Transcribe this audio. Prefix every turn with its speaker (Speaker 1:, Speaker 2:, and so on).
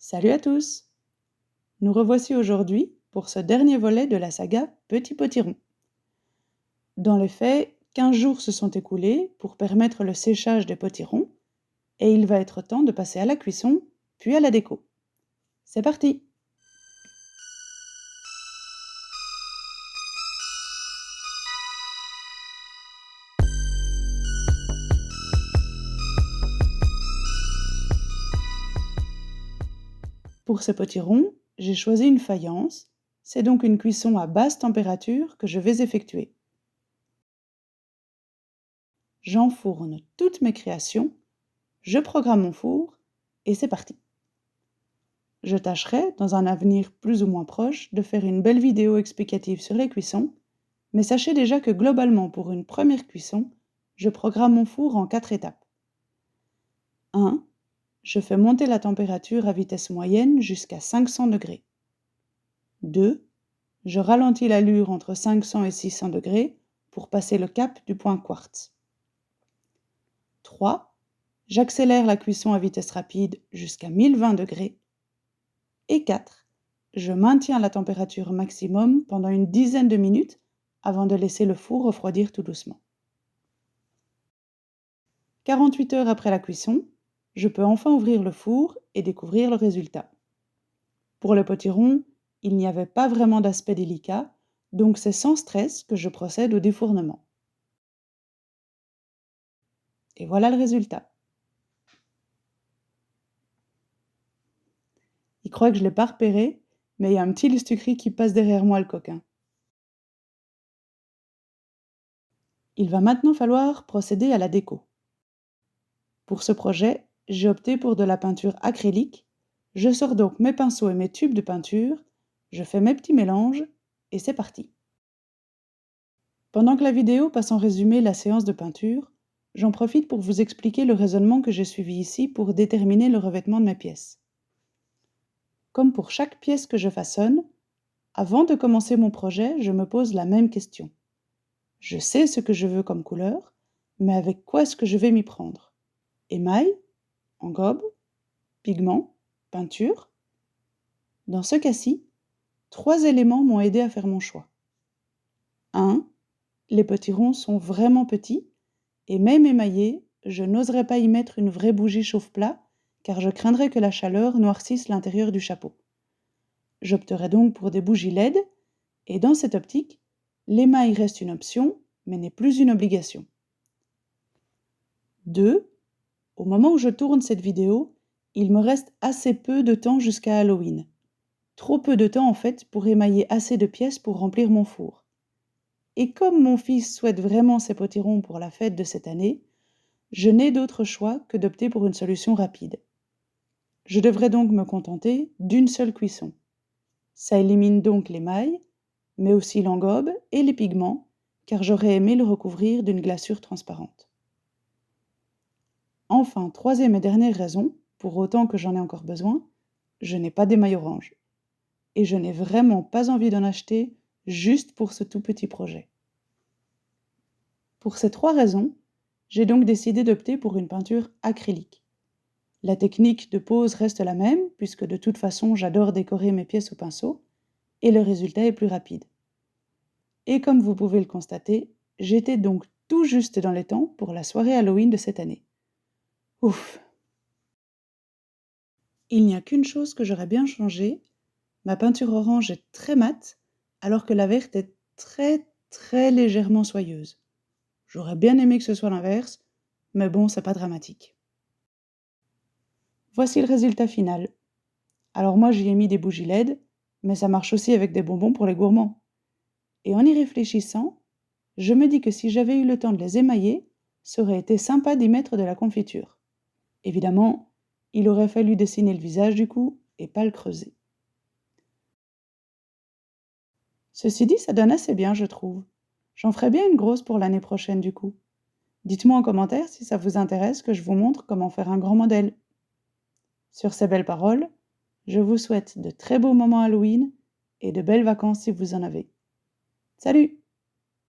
Speaker 1: Salut à tous! Nous revoici aujourd'hui pour ce dernier volet de la saga Petit Potiron. Dans les faits, 15 jours se sont écoulés pour permettre le séchage des potirons et il va être temps de passer à la cuisson, puis à la déco. C'est parti! Pour ces potirons, j'ai choisi une faïence, c'est donc une cuisson à basse température que je vais effectuer. J'enfourne toutes mes créations, je programme mon four et c'est parti! Je tâcherai, dans un avenir plus ou moins proche, de faire une belle vidéo explicative sur les cuissons, mais sachez déjà que globalement pour une première cuisson, je programme mon four en 4 étapes. 1. Je fais monter la température à vitesse moyenne jusqu'à 500 degrés. 2. Je ralentis l'allure entre 500 et 600 degrés pour passer le cap du point quartz. 3. J'accélère la cuisson à vitesse rapide jusqu'à 1020 degrés. Et 4. Je maintiens la température maximum pendant une dizaine de minutes avant de laisser le four refroidir tout doucement. 48 heures après la cuisson, je peux enfin ouvrir le four et découvrir le résultat. Pour le potiron, il n'y avait pas vraiment d'aspect délicat, donc c'est sans stress que je procède au défournement. Et voilà le résultat. Il croit que je ne l'ai pas repéré, mais il y a un petit lustucri qui passe derrière moi, le coquin. Il va maintenant falloir procéder à la déco. Pour ce projet, j'ai opté pour de la peinture acrylique. Je sors donc mes pinceaux et mes tubes de peinture, je fais mes petits mélanges et c'est parti. Pendant que la vidéo passe en résumé la séance de peinture, j'en profite pour vous expliquer le raisonnement que j'ai suivi ici pour déterminer le revêtement de mes pièces. Comme pour chaque pièce que je façonne, avant de commencer mon projet, je me pose la même question. Je sais ce que je veux comme couleur, mais avec quoi est-ce que je vais m'y prendre? Émail, engobe, pigment, peinture? Dans ce cas-ci, 3 éléments m'ont aidé à faire mon choix. 1. Les potirons sont vraiment petits, et même émaillés, je n'oserais pas y mettre une vraie bougie chauffe-plat, car je craindrais que la chaleur noircisse l'intérieur du chapeau. J'opterai donc pour des bougies LED, et dans cette optique, l'émail reste une option, mais n'est plus une obligation. 2. Au moment où je tourne cette vidéo, il me reste assez peu de temps jusqu'à Halloween. Trop peu de temps en fait pour émailler assez de pièces pour remplir mon four. Et comme mon fils souhaite vraiment ses potirons pour la fête de cette année, je n'ai d'autre choix que d'opter pour une solution rapide. Je devrais donc me contenter d'une seule cuisson. Ça élimine donc l'émail, mais aussi l'engobe et les pigments, car j'aurais aimé le recouvrir d'une glaçure transparente. Enfin, troisième et dernière raison, pour autant que j'en ai encore besoin, je n'ai pas d'émail orange. Et je n'ai vraiment pas envie d'en acheter juste pour ce tout petit projet. Pour ces 3 raisons, j'ai donc décidé d'opter pour une peinture acrylique. La technique de pose reste la même, puisque de toute façon j'adore décorer mes pièces au pinceau, et le résultat est plus rapide. Et comme vous pouvez le constater, j'étais donc tout juste dans les temps pour la soirée Halloween de cette année. Ouf! Il n'y a qu'une chose que j'aurais bien changée, ma peinture orange est très mate, alors que la verte est très légèrement soyeuse. J'aurais bien aimé que ce soit l'inverse, mais bon, c'est pas dramatique. Voici le résultat final. Alors moi, j'y ai mis des bougies LED, mais ça marche aussi avec des bonbons pour les gourmands. Et en y réfléchissant, je me dis que si j'avais eu le temps de les émailler, ça aurait été sympa d'y mettre de la confiture. Évidemment, il aurait fallu dessiner le visage du coup, et pas le creuser. Ceci dit, ça donne assez bien, je trouve. J'en ferai bien une grosse pour l'année prochaine du coup. Dites-moi en commentaire si ça vous intéresse que je vous montre comment faire un grand modèle. Sur ces belles paroles, je vous souhaite de très beaux moments Halloween et de belles vacances si vous en avez. Salut!